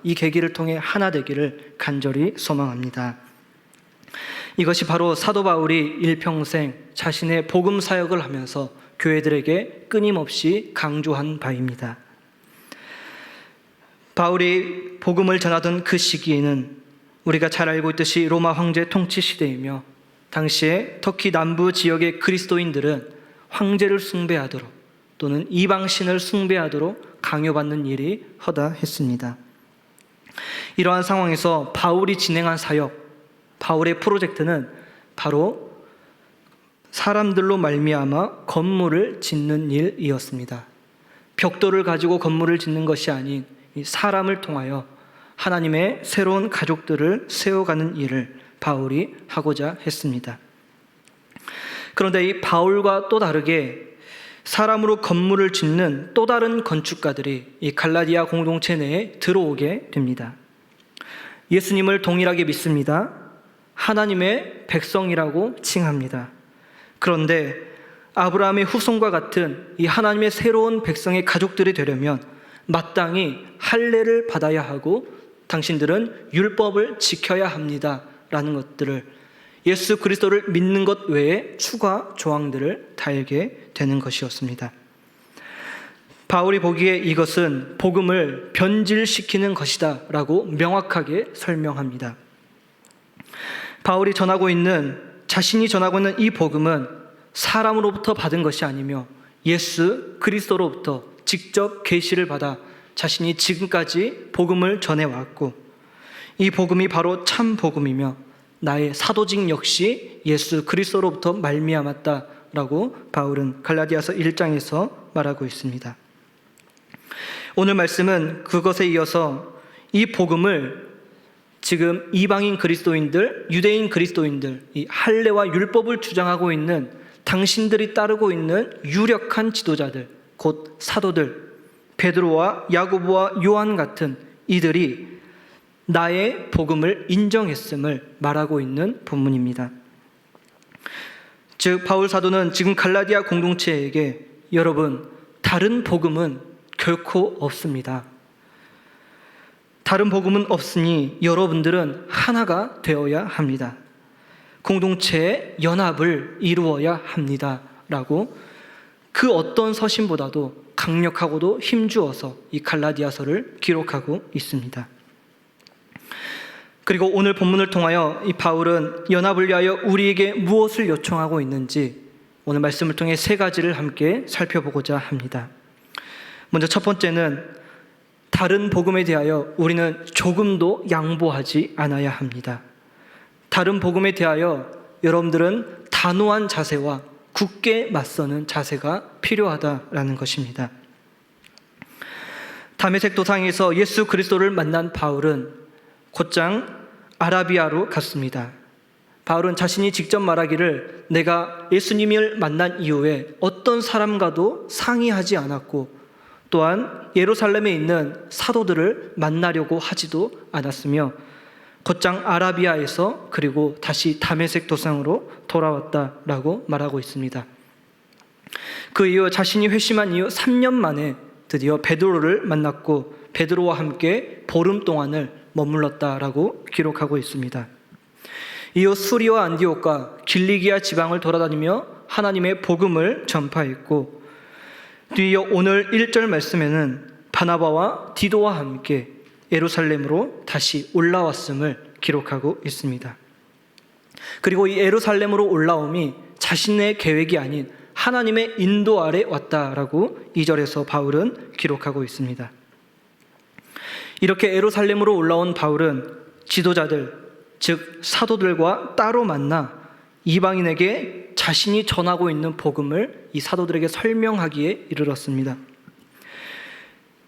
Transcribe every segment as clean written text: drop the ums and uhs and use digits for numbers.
이 계기를 통해 하나 되기를 간절히 소망합니다. 이것이 바로 사도 바울이 일평생 자신의 복음 사역을 하면서 교회들에게 끊임없이 강조한 바입니다. 바울이 복음을 전하던 그 시기에는 우리가 잘 알고 있듯이 로마 황제 통치 시대이며, 당시에 터키 남부 지역의 그리스도인들은 황제를 숭배하도록 또는 이방신을 숭배하도록 강요받는 일이 허다했습니다. 이러한 상황에서 바울이 진행한 사역, 바울의 프로젝트는 바로 사람들로 말미암아 건물을 짓는 일이었습니다. 벽돌을 가지고 건물을 짓는 것이 아닌 사람을 통하여 하나님의 새로운 가족들을 세워가는 일을 바울이 하고자 했습니다. 그런데 이 바울과 또 다르게 사람으로 건물을 짓는 또 다른 건축가들이 이 갈라디아 공동체 내에 들어오게 됩니다. 예수님을 동일하게 믿습니다. 하나님의 백성이라고 칭합니다. 그런데 아브라함의 후손과 같은 이 하나님의 새로운 백성의 가족들이 되려면 마땅히 할례를 받아야 하고 당신들은 율법을 지켜야 합니다 라는 것들을, 예수 그리스도를 믿는 것 외에 추가 조항들을 달게 되는 것이었습니다. 바울이 보기에 이것은 복음을 변질시키는 것이다 라고 명확하게 설명합니다. 바울이 자신이 전하고 있는 이 복음은 사람으로부터 받은 것이 아니며 예수 그리스도로부터 직접 계시를 받아 자신이 지금까지 복음을 전해왔고, 이 복음이 바로 참 복음이며 나의 사도직 역시 예수 그리스도로부터 말미암았다라고 바울은 갈라디아서 1장에서 말하고 있습니다. 오늘 말씀은 그것에 이어서 이 복음을 지금 이방인 그리스도인들, 유대인 그리스도인들, 이 할례와 율법을 주장하고 있는 당신들이 따르고 있는 유력한 지도자들, 곧 사도들, 베드로와 야고보와 요한 같은 이들이 나의 복음을 인정했음을 말하고 있는 본문입니다. 즉 바울 사도는 지금 갈라디아 공동체에게, 여러분, 다른 복음은 결코 없습니다. 다른 복음은 없으니 여러분들은 하나가 되어야 합니다. 공동체의 연합을 이루어야 합니다 라고 그 어떤 서신보다도 강력하고도 힘주어서 이 갈라디아서를 기록하고 있습니다. 그리고 오늘 본문을 통하여 이 바울은 연합을 위하여 우리에게 무엇을 요청하고 있는지 오늘 말씀을 통해 세 가지를 함께 살펴보고자 합니다. 먼저 첫 번째는 다른 복음에 대하여 우리는 조금도 양보하지 않아야 합니다. 다른 복음에 대하여 여러분들은 단호한 자세와 굳게 맞서는 자세가 필요하다라는 것입니다. 다메섹 도상에서 예수 그리스도를 만난 바울은 곧장 아라비아로 갔습니다. 바울은 자신이 직접 말하기를 내가 예수님을 만난 이후에 어떤 사람과도 상의하지 않았고 또한 예루살렘에 있는 사도들을 만나려고 하지도 않았으며 곧장 아라비아에서 그리고 다시 다메섹 도상으로 돌아왔다라고 말하고 있습니다. 그 이후 자신이 회심한 이후 3년 만에 드디어 베드로를 만났고 베드로와 함께 보름 동안을 머물렀다라고 기록하고 있습니다. 이후 수리와 안디옥과 길리기아 지방을 돌아다니며 하나님의 복음을 전파했고, 뒤이어 오늘 1절 말씀에는 바나바와 디도와 함께 예루살렘으로 다시 올라왔음을 기록하고 있습니다. 그리고 이 예루살렘으로 올라옴이 자신의 계획이 아닌 하나님의 인도 아래 왔다라고 2절에서 바울은 기록하고 있습니다. 이렇게 예루살렘으로 올라온 바울은 지도자들, 즉 사도들과 따로 만나 이방인에게 자신이 전하고 있는 복음을 이 사도들에게 설명하기에 이르렀습니다.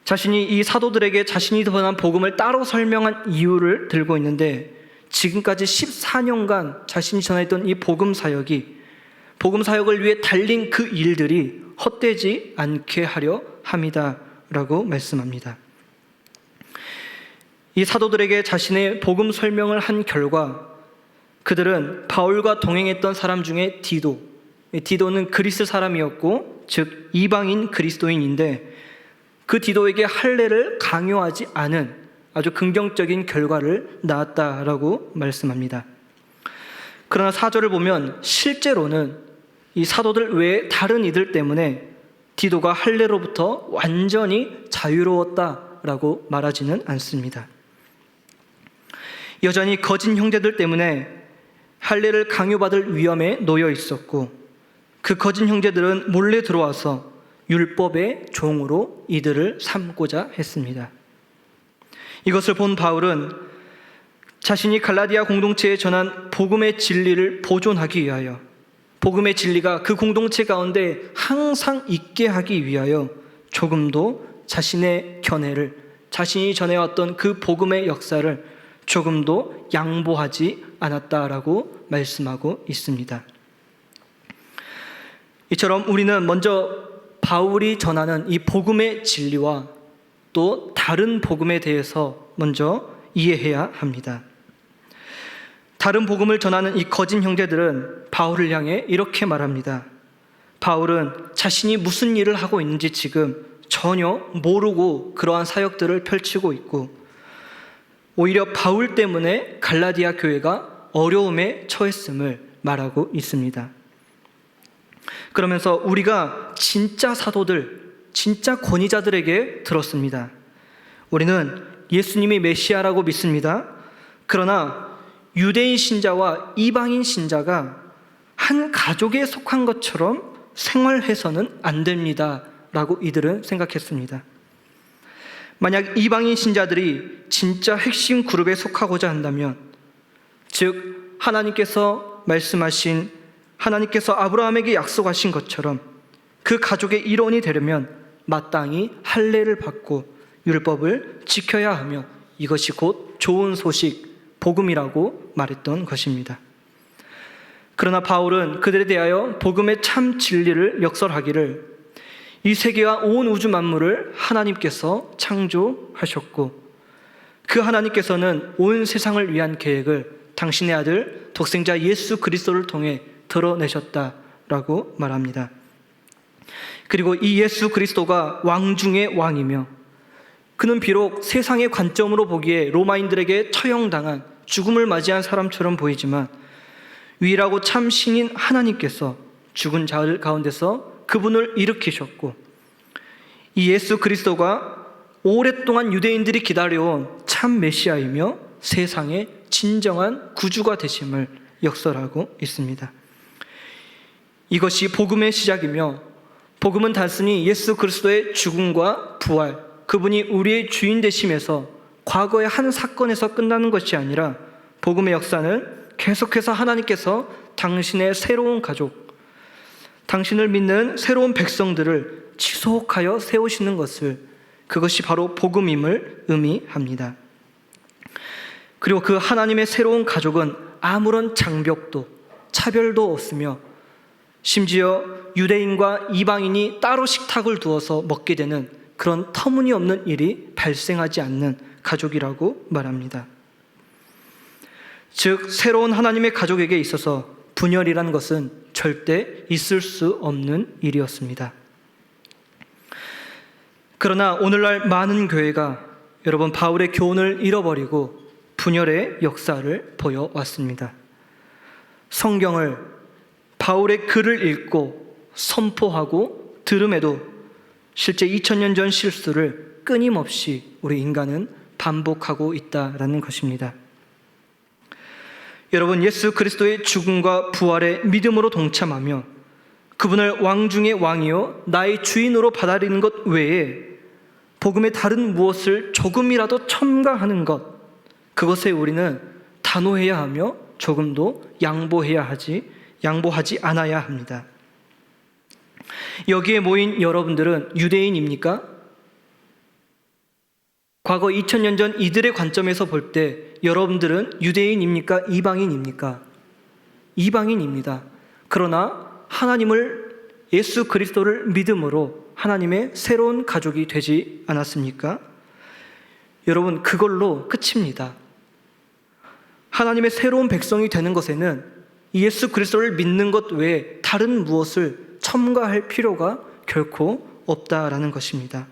자신이 이 사도들에게 자신이 전한 복음을 따로 설명한 이유를 들고 있는데, 지금까지 14년간 자신이 전했던 이 복음 사역을 위해 달린 그 일들이 헛되지 않게 하려 함이다라고 말씀합니다. 이 사도들에게 자신의 복음 설명을 한 결과 그들은 바울과 동행했던 사람 중에 디도는 그리스 사람이었고 즉 이방인 그리스도인인데, 그 디도에게 할례를 강요하지 않은 아주 긍정적인 결과를 낳았다라고 말씀합니다. 그러나 4절을 보면 실제로는 이 사도들 외에 다른 이들 때문에 디도가 할례로부터 완전히 자유로웠다라고 말하지는 않습니다. 여전히 거짓 형제들 때문에 할례를 강요받을 위험에 놓여 있었고, 그 거짓 형제들은 몰래 들어와서 율법의 종으로 이들을 삼고자 했습니다. 이것을 본 바울은 자신이 갈라디아 공동체에 전한 복음의 진리를 보존하기 위하여, 복음의 진리가 그 공동체 가운데 항상 있게 하기 위하여 조금도 자신의 견해를, 자신이 전해왔던 그 복음의 역사를 조금도 양보하지 않았다라고 말씀하고 있습니다. 이처럼 우리는 먼저 바울이 전하는 이 복음의 진리와 또 다른 복음에 대해서 먼저 이해해야 합니다. 다른 복음을 전하는 이 거짓 형제들은 바울을 향해 이렇게 말합니다. 바울은 자신이 무슨 일을 하고 있는지 지금 전혀 모르고 그러한 사역들을 펼치고 있고, 오히려 바울 때문에 갈라디아 교회가 어려움에 처했음을 말하고 있습니다. 그러면서 우리가 진짜 사도들, 진짜 권위자들에게 들었습니다. 우리는 예수님이 메시아라고 믿습니다. 그러나 유대인 신자와 이방인 신자가 한 가족에 속한 것처럼 생활해서는 안 됩니다 라고 이들은 생각했습니다. 만약 이방인 신자들이 진짜 핵심 그룹에 속하고자 한다면, 즉 하나님께서 말씀하신, 하나님께서 아브라함에게 약속하신 것처럼 그 가족의 일원이 되려면 마땅히 할례를 받고 율법을 지켜야 하며, 이것이 곧 좋은 소식, 복음이라고 말했던 것입니다. 그러나 바울은 그들에 대하여 복음의 참 진리를 역설하기를, 이 세계와 온 우주 만물을 하나님께서 창조하셨고, 그 하나님께서는 온 세상을 위한 계획을 당신의 아들 독생자 예수 그리스도를 통해 드러내셨다라고 말합니다. 그리고 이 예수 그리스도가 왕 중의 왕이며, 그는 비록 세상의 관점으로 보기에 로마인들에게 처형당한 죽음을 맞이한 사람처럼 보이지만, 유일하고 참 신인 하나님께서 죽은 자 가운데서 그분을 일으키셨고, 이 예수 그리스도가 오랫동안 유대인들이 기다려온 참 메시아이며 세상의 진정한 구주가 되심을 역설하고 있습니다. 이것이 복음의 시작이며, 복음은 단순히 예수 그리스도의 죽음과 부활, 그분이 우리의 주인 되심에서 과거의 한 사건에서 끝나는 것이 아니라, 복음의 역사는 계속해서 하나님께서 당신의 새로운 가족, 당신을 믿는 새로운 백성들을 지속하여 세우시는 것을, 그것이 바로 복음임을 의미합니다. 그리고 그 하나님의 새로운 가족은 아무런 장벽도 차별도 없으며, 심지어 유대인과 이방인이 따로 식탁을 두어서 먹게 되는 그런 터무니없는 일이 발생하지 않는 가족이라고 말합니다. 즉 새로운 하나님의 가족에게 있어서 분열이라는 것은 절대 있을 수 없는 일이었습니다. 그러나 오늘날 많은 교회가 여러분 바울의 교훈을 잃어버리고 분열의 역사를 보여왔습니다. 성경을, 바울의 글을 읽고 선포하고 들음에도 실제 2000년 전 실수를 끊임없이 우리 인간은 반복하고 있다라는 것입니다. 여러분, 예수 그리스도의 죽음과 부활에 믿음으로 동참하며 그분을 왕 중의 왕이요 나의 주인으로 받아들이는 것 외에 복음의 다른 무엇을 조금이라도 첨가하는 것, 그것에 우리는 단호해야 하며 조금도 양보하지 않아야 합니다. 여기에 모인 여러분들은 유대인입니까? 과거 2000년 전 이들의 관점에서 볼 때 여러분들은 유대인입니까? 이방인입니까? 이방인입니다. 그러나 하나님을, 예수 그리스도를 믿음으로 하나님의 새로운 가족이 되지 않았습니까? 여러분, 그걸로 끝입니다. 하나님의 새로운 백성이 되는 것에는 예수 그리스도를 믿는 것 외에 다른 무엇을 첨가할 필요가 결코 없다라는 것입니다.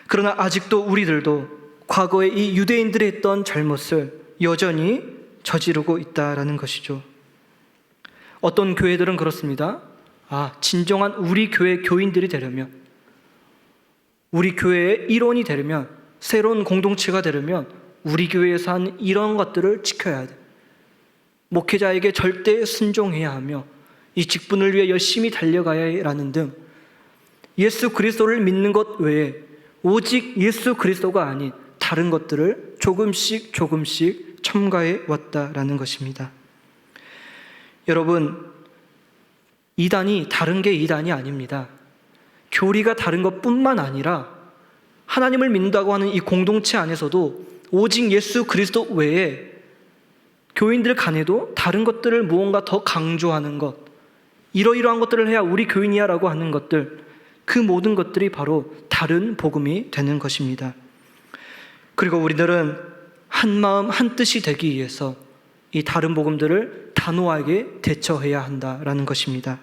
그러나 아직도 우리들도 과거에 이 유대인들이 했던 잘못을 여전히 저지르고 있다라는 것이죠. 어떤 교회들은 그렇습니다. 진정한 우리 교회 교인들이 되려면, 우리 교회의 일원이 되려면, 새로운 공동체가 되려면 우리 교회에서 하는 이런 것들을 지켜야 돼. 목회자에게 절대 순종해야 하며 이 직분을 위해 열심히 달려가야 해라는 등 예수 그리스도를 믿는 것 외에 오직 예수 그리스도가 아닌 다른 것들을 조금씩 첨가해 왔다라는 것입니다. 여러분, 이단이 다른 게 이단이 아닙니다. 교리가 다른 것뿐만 아니라 하나님을 믿는다고 하는 이 공동체 안에서도 오직 예수 그리스도 외에 교인들 간에도 다른 것들을 무언가 더 강조하는 것, 이러이러한 것들을 해야 우리 교인이야 라고 하는 것들, 그 모든 것들이 바로 다른 복음이 되는 것입니다. 그리고 우리들은 한 마음 한 뜻이 되기 위해서 이 다른 복음들을 단호하게 대처해야 한다라는 것입니다.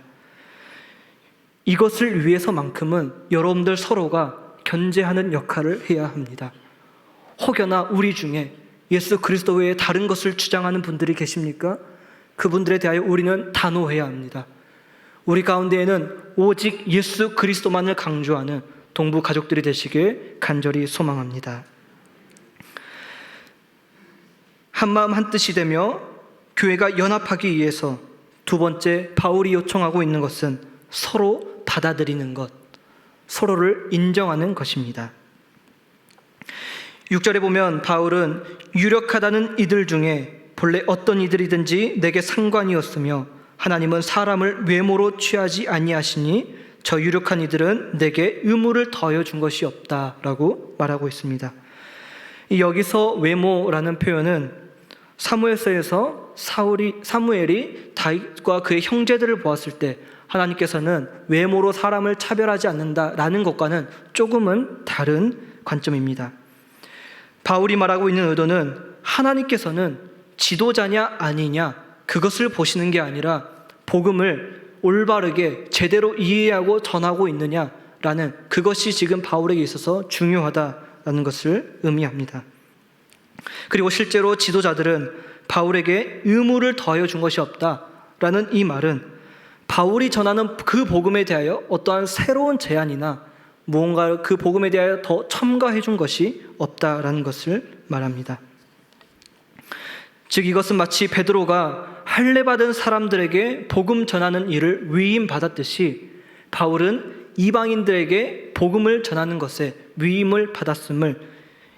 이것을 위해서만큼은 여러분들 서로가 견제하는 역할을 해야 합니다. 혹여나 우리 중에 예수 그리스도 외에 다른 것을 주장하는 분들이 계십니까? 그분들에 대하여 우리는 단호해야 합니다. 우리 가운데에는 오직 예수 그리스도만을 강조하는 동부 가족들이 되시길 간절히 소망합니다. 한마음 한뜻이 되며 교회가 연합하기 위해서 두 번째 바울이 요청하고 있는 것은 서로 받아들이는 것, 서로를 인정하는 것입니다. 6절에 보면 바울은 유력하다는 이들 중에 본래 어떤 이들이든지 내게 상관이 없으며 하나님은 사람을 외모로 취하지 아니하시니 저 유력한 이들은 내게 의무를 더하여 준 것이 없다라고 말하고 있습니다. 여기서 외모라는 표현은 사무엘서에서 사무엘이 다윗과 그의 형제들을 보았을 때 하나님께서는 외모로 사람을 차별하지 않는다라는 것과는 조금은 다른 관점입니다. 바울이 말하고 있는 의도는 하나님께서는 지도자냐 아니냐 그것을 보시는 게 아니라 복음을 올바르게 제대로 이해하고 전하고 있느냐라는 그것이 지금 바울에게 있어서 중요하다라는 것을 의미합니다. 그리고 실제로 지도자들은 바울에게 의무를 더하여 준 것이 없다라는 이 말은 바울이 전하는 그 복음에 대하여 어떠한 새로운 제안이나 무언가 그 복음에 대하여 더 첨가해 준 것이 없다라는 것을 말합니다. 즉 이것은 마치 베드로가 할례받은 사람들에게 복음 전하는 일을 위임받았듯이 바울은 이방인들에게 복음을 전하는 것에 위임을 받았음을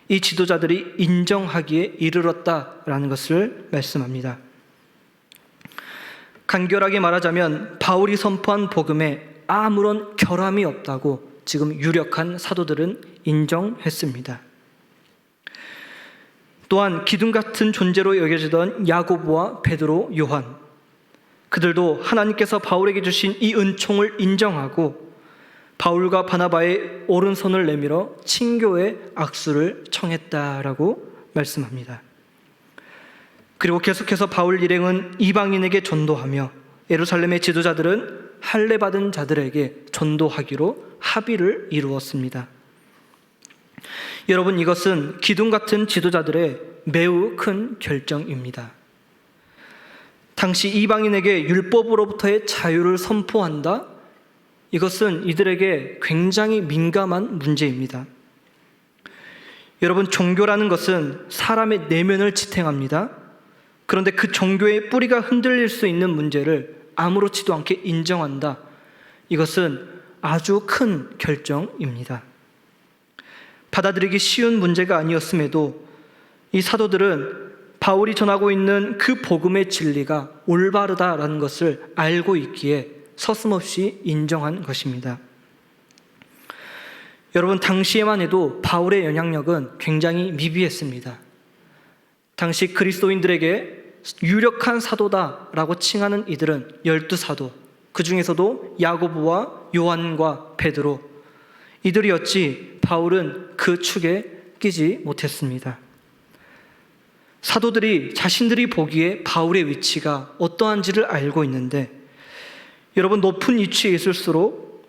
이 지도자들이 인정하기에 이르렀다라는 것을 말씀합니다. 간결하게 말하자면 바울이 선포한 복음에 아무런 결함이 없다고 지금 유력한 사도들은 인정했습니다. 또한 기둥 같은 존재로 여겨지던 야고보와 베드로, 요한, 그들도 하나님께서 바울에게 주신 이 은총을 인정하고 바울과 바나바의 오른손을 내밀어 친교의 악수를 청했다라고 말씀합니다. 그리고 계속해서 바울 일행은 이방인에게 전도하며 예루살렘의 지도자들은 할례받은 자들에게 전도하기로 합의를 이루었습니다. 여러분, 이것은 기둥 같은 지도자들의 매우 큰 결정입니다. 당시 이방인에게 율법으로부터의 자유를 선포한다? 이것은 이들에게 굉장히 민감한 문제입니다. 여러분, 종교라는 것은 사람의 내면을 지탱합니다. 그런데 그 종교의 뿌리가 흔들릴 수 있는 문제를 아무렇지도 않게 인정한다. 이것은 아주 큰 결정입니다. 받아들이기 쉬운 문제가 아니었음에도 이 사도들은 바울이 전하고 있는 그 복음의 진리가 올바르다라는 것을 알고 있기에 서슴없이 인정한 것입니다. 여러분, 당시에만 해도 바울의 영향력은 굉장히 미비했습니다. 당시 그리스도인들에게 유력한 사도다라고 칭하는 이들은 12사도, 그 중에서도 야고보와 요한과 베드로, 이들이었지 바울은 그 축에 끼지 못했습니다. 사도들이 자신들이 보기에 바울의 위치가 어떠한지를 알고 있는데, 여러분, 높은 위치에 있을수록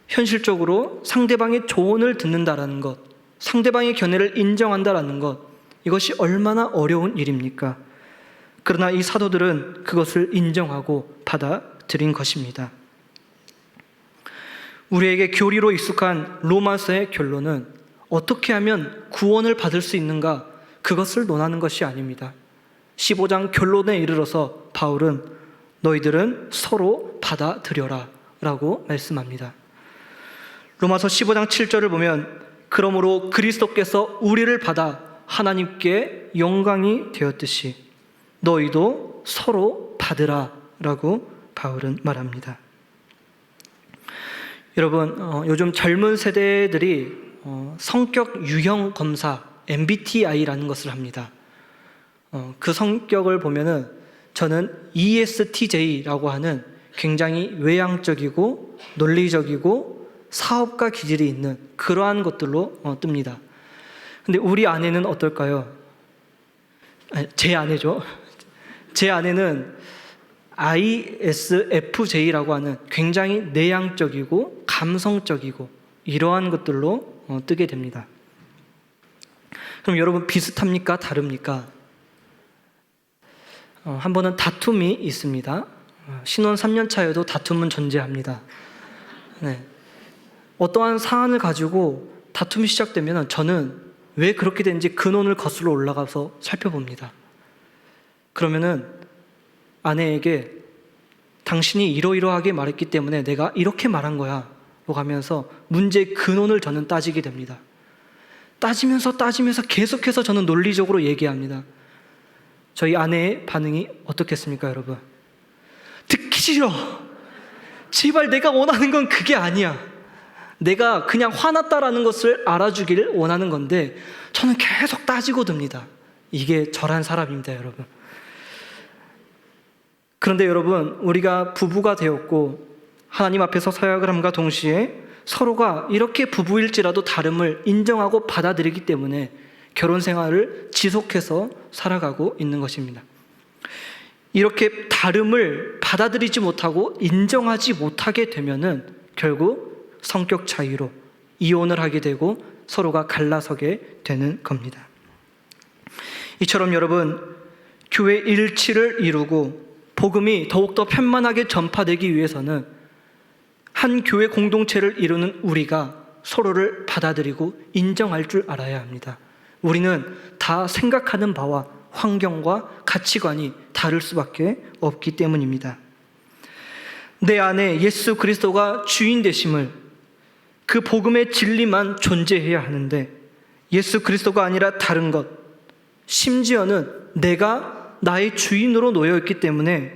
현실적으로 상대방의 조언을 듣는다라는 것, 상대방의 견해를 인정한다라는 것, 이것이 얼마나 어려운 일입니까? 그러나 이 사도들은 그것을 인정하고 받아들인 것입니다. 우리에게 교리로 익숙한 로마서의 결론은 어떻게 하면 구원을 받을 수 있는가, 그것을 논하는 것이 아닙니다. 15장 결론에 이르러서 바울은 너희들은 서로 받아들여라 라고 말씀합니다. 로마서 15장 7절을 보면 그러므로 그리스도께서 우리를 받아 하나님께 영광이 되었듯이 너희도 서로 받으라 라고 바울은 말합니다. 여러분, 요즘 젊은 세대들이 성격 유형 검사 MBTI라는 것을 합니다. 그 성격을 보면은 저는 ESTJ라고 하는 굉장히 외향적이고 논리적이고 사업가 기질이 있는 그러한 것들로 뜹니다. 근데 우리 아내는 어떨까요? 제 아내죠. 제 아내는 ISFJ라고 하는 굉장히 내향적이고 감성적이고 이러한 것들로 뜨게 됩니다. 그럼 여러분 비슷합니까? 다릅니까? 한 번은 다툼이 있습니다. 신혼 3년 차여도 다툼은 존재합니다. 네. 어떠한 사안을 가지고 다툼이 시작되면 저는 왜 그렇게 된지 근원을 거슬러 올라가서 살펴봅니다. 그러면은 아내에게 당신이 이러이러하게 말했기 때문에 내가 이렇게 말한 거야 라고 하면서 문제의 근원을 저는 따지게 됩니다. 따지면서 계속해서 저는 논리적으로 얘기합니다. 저희 아내의 반응이 어떻겠습니까, 여러분? 듣기 싫어. 제발 내가 원하는 건 그게 아니야. 내가 그냥 화났다라는 것을 알아주기를 원하는 건데 저는 계속 따지고 듭니다. 이게 저란 사람입니다, 여러분. 그런데 여러분, 우리가 부부가 되었고 하나님 앞에서 사역을 함과 동시에 서로가 이렇게 부부일지라도 다름을 인정하고 받아들이기 때문에 결혼 생활을 지속해서 살아가고 있는 것입니다. 이렇게 다름을 받아들이지 못하고 인정하지 못하게 되면은 결국 성격 차이로 이혼을 하게 되고 서로가 갈라서게 되는 겁니다. 이처럼 여러분, 교회 일치를 이루고 복음이 더욱더 편만하게 전파되기 위해서는 한 교회 공동체를 이루는 우리가 서로를 받아들이고 인정할 줄 알아야 합니다. 우리는 다 생각하는 바와 환경과 가치관이 다를 수밖에 없기 때문입니다. 내 안에 예수 그리스도가 주인 되심을, 그 복음의 진리만 존재해야 하는데 예수 그리스도가 아니라 다른 것, 심지어는 내가 나의 주인으로 놓여있기 때문에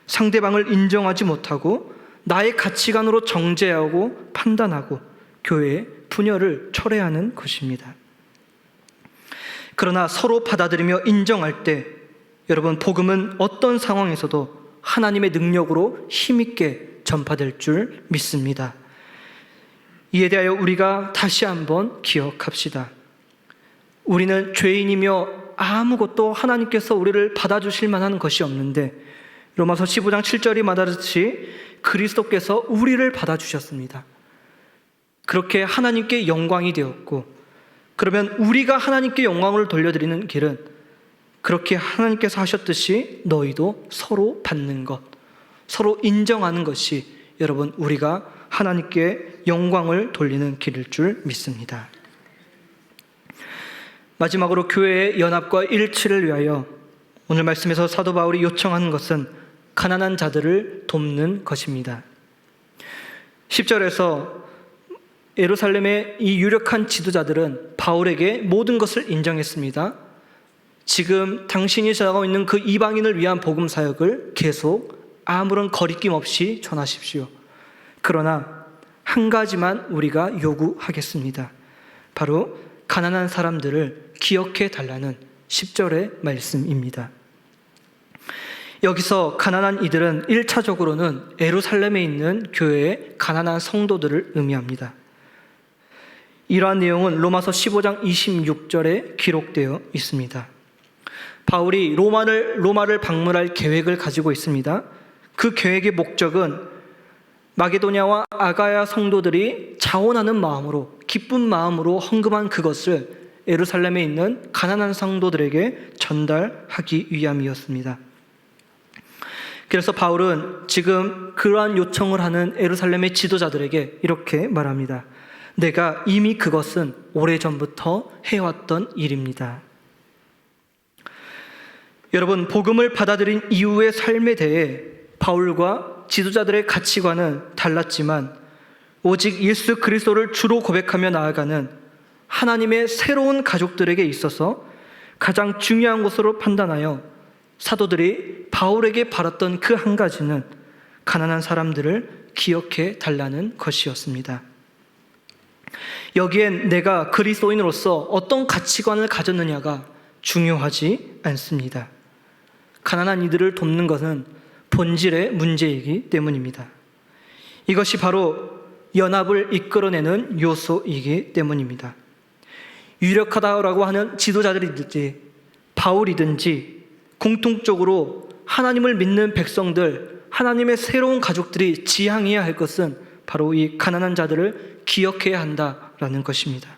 상대방을 인정하지 못하고 나의 가치관으로 정죄하고 판단하고 교회의 분열을 초래하는 것입니다. 그러나 서로 받아들이며 인정할 때 여러분, 복음은 어떤 상황에서도 하나님의 능력으로 힘있게 전파될 줄 믿습니다. 이에 대하여 우리가 다시 한번 기억합시다. 우리는 죄인이며 아무것도 하나님께서 우리를 받아주실 만한 것이 없는데 로마서 15장 7절이 말하듯이 그리스도께서 우리를 받아주셨습니다. 그렇게 하나님께 영광이 되었고, 그러면 우리가 하나님께 영광을 돌려드리는 길은 그렇게 하나님께서 하셨듯이 너희도 서로 받는 것, 서로 인정하는 것이 여러분, 우리가 하나님께 영광을 돌리는 길일 줄 믿습니다. 마지막으로 교회의 연합과 일치를 위하여 오늘 말씀에서 사도 바울이 요청하는 것은 가난한 자들을 돕는 것입니다. 10절에서 예루살렘의 이 유력한 지도자들은 바울에게 모든 것을 인정했습니다. 지금 당신이 전하고 있는 그 이방인을 위한 복음 사역을 계속 아무런 거리낌 없이 전하십시오. 그러나 한 가지만 우리가 요구하겠습니다. 바로 가난한 사람들을 기억해 달라는 10절의 말씀입니다. 여기서 가난한 이들은 1차적으로는 예루살렘에 있는 교회의 가난한 성도들을 의미합니다. 이러한 내용은 로마서 15장 26절에 기록되어 있습니다. 바울이 로마를 방문할 계획을 가지고 있습니다. 그 계획의 목적은 마게도냐와 아가야 성도들이 자원하는 마음으로 기쁜 마음으로 헌금한 그것을 예루살렘에 있는 가난한 성도들에게 전달하기 위함이었습니다. 그래서 바울은 지금 그러한 요청을 하는 예루살렘의 지도자들에게 이렇게 말합니다. 내가 이미 그것은 오래전부터 해왔던 일입니다. 여러분, 복음을 받아들인 이후의 삶에 대해 바울과 지도자들의 가치관은 달랐지만 오직 예수 그리스도를 주로 고백하며 나아가는 하나님의 새로운 가족들에게 있어서 가장 중요한 것으로 판단하여 사도들이 바울에게 바랐던 그 한 가지는 가난한 사람들을 기억해 달라는 것이었습니다. 여기엔 내가 그리스도인으로서 어떤 가치관을 가졌느냐가 중요하지 않습니다. 가난한 이들을 돕는 것은 본질의 문제이기 때문입니다. 이것이 바로 연합을 이끌어내는 요소이기 때문입니다. 유력하다라고 하는 지도자들이든지 바울이든지 공통적으로 하나님을 믿는 백성들, 하나님의 새로운 가족들이 지향해야 할 것은 바로 이 가난한 자들을 기억해야 한다라는 것입니다.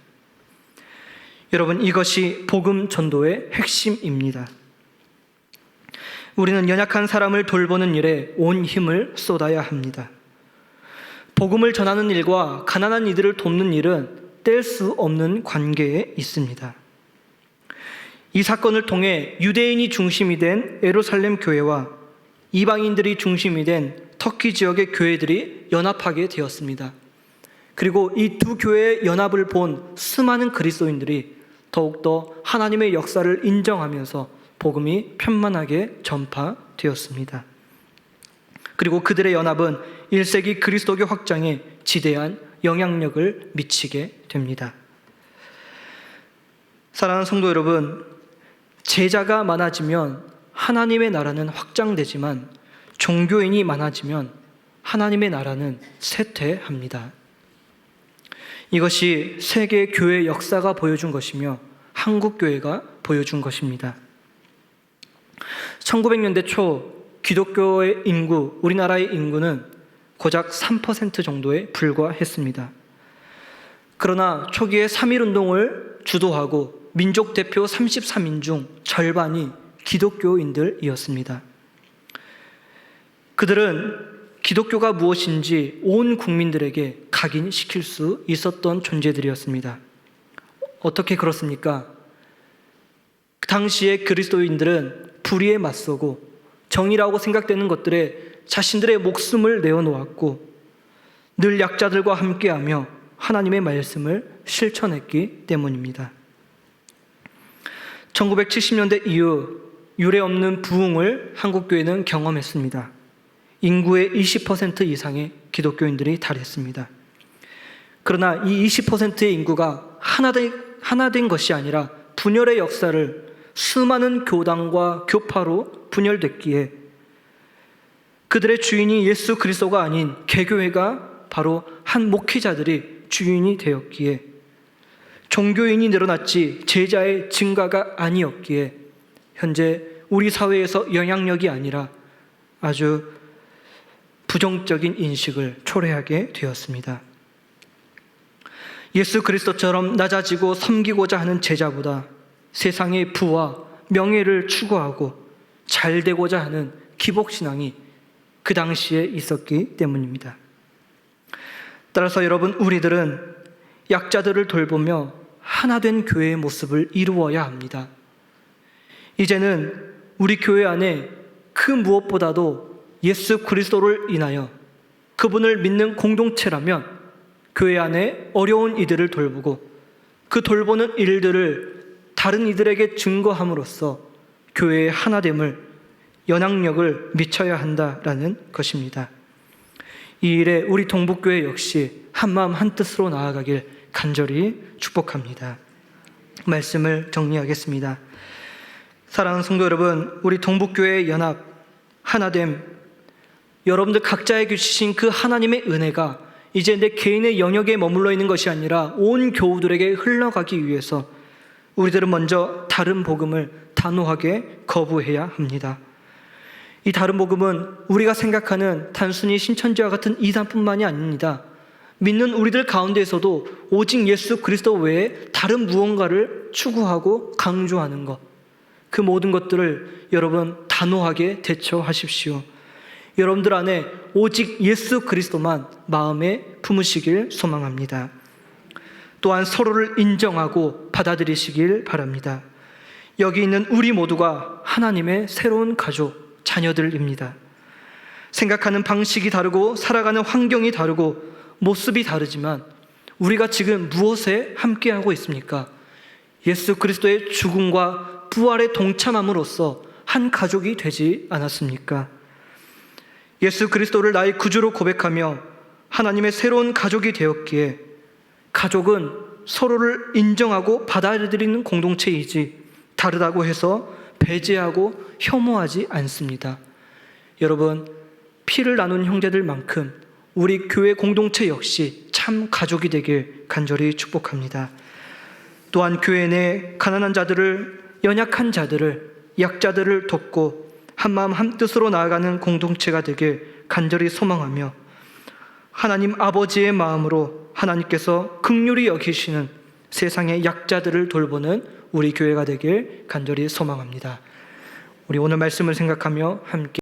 여러분, 이것이 복음 전도의 핵심입니다. 우리는 연약한 사람을 돌보는 일에 온 힘을 쏟아야 합니다. 복음을 전하는 일과 가난한 이들을 돕는 일은 뗄 수 없는 관계에 있습니다. 이 사건을 통해 유대인이 중심이 된 예루살렘 교회와 이방인들이 중심이 된 터키 지역의 교회들이 연합하게 되었습니다. 그리고 이 두 교회의 연합을 본 수많은 그리스도인들이 더욱더 하나님의 역사를 인정하면서 복음이 편만하게 전파되었습니다. 그리고 그들의 연합은 1세기 그리스도교 확장에 지대한 영향력을 미치게 됩니다. 사랑하는 성도 여러분, 제자가 많아지면 하나님의 나라는 확장되지만 종교인이 많아지면 하나님의 나라는 쇠퇴합니다. 이것이 세계 교회 역사가 보여준 것이며 한국 교회가 보여준 것입니다. 1900년대 초 기독교의 인구, 우리나라의 인구는 고작 3% 정도에 불과했습니다. 그러나 초기에 3.1운동을 주도하고 민족 대표 33인 중 절반이 기독교인들이었습니다. 그들은 기독교가 무엇인지 온 국민들에게 각인시킬 수 있었던 존재들이었습니다. 어떻게 그렇습니까? 그 당시에 그리스도인들은 불의에 맞서고 정의라고 생각되는 것들에 자신들의 목숨을 내어놓았고 늘 약자들과 함께하며 하나님의 말씀을 실천했기 때문입니다. 1970년대 이후 유례없는 부흥을 한국교회는 경험했습니다. 인구의 20% 이상의 기독교인들이 달했습니다. 그러나 이 20%의 인구가 하나 된 것이 아니라 분열의 역사를 수많은 교당과 교파로 분열됐기에 그들의 주인이 예수 그리스도가 아닌 개교회가 바로 한 목회자들이 주인이 되었기에 종교인이 늘어났지 제자의 증가가 아니었기에 현재 우리 사회에서 영향력이 아니라 아주 부정적인 인식을 초래하게 되었습니다. 예수 그리스도처럼 낮아지고 섬기고자 하는 제자보다 세상의 부와 명예를 추구하고 잘 되고자 하는 기복신앙이 그 당시에 있었기 때문입니다. 따라서 여러분, 우리들은 약자들을 돌보며 하나된 교회의 모습을 이루어야 합니다. 이제는 우리 교회 안에 그 무엇보다도 예수 그리스도를 인하여 그분을 믿는 공동체라면 교회 안에 어려운 이들을 돌보고 그 돌보는 일들을 다른 이들에게 증거함으로써 교회의 하나됨을, 영향력을 미쳐야 한다라는 것입니다. 이 일에 우리 동북교회 역시 한마음 한뜻으로 나아가길 간절히 축복합니다. 말씀을 정리하겠습니다. 사랑하는 성도 여러분, 우리 동북교회의 연합, 하나됨, 여러분들 각자에게 주신 그 하나님의 은혜가 이제 내 개인의 영역에 머물러 있는 것이 아니라 온 교우들에게 흘러가기 위해서 우리들은 먼저 다른 복음을 단호하게 거부해야 합니다. 이 다른 복음은 우리가 생각하는 단순히 신천지와 같은 이단뿐만이 아닙니다. 믿는 우리들 가운데에서도 오직 예수 그리스도 외에 다른 무언가를 추구하고 강조하는 것, 그 모든 것들을 여러분 단호하게 대처하십시오. 여러분들 안에 오직 예수 그리스도만 마음에 품으시길 소망합니다. 또한 서로를 인정하고 받아들이시길 바랍니다. 여기 있는 우리 모두가 하나님의 새로운 가족, 자녀들입니다. 생각하는 방식이 다르고 살아가는 환경이 다르고 모습이 다르지만 우리가 지금 무엇에 함께하고 있습니까? 예수 그리스도의 죽음과 부활에 동참함으로써 한 가족이 되지 않았습니까? 예수 그리스도를 나의 구주로 고백하며 하나님의 새로운 가족이 되었기에 가족은 서로를 인정하고 받아들이는 공동체이지 다르다고 해서 배제하고 혐오하지 않습니다. 여러분, 피를 나눈 형제들만큼 우리 교회 공동체 역시 참 가족이 되길 간절히 축복합니다. 또한 교회 내 가난한 자들을, 연약한 자들을, 약자들을 돕고 한마음 한뜻으로 나아가는 공동체가 되길 간절히 소망하며 하나님 아버지의 마음으로 하나님께서 긍휼히 여기시는 세상의 약자들을 돌보는 우리 교회가 되길 간절히 소망합니다. 우리 오늘 말씀을 생각하며 함께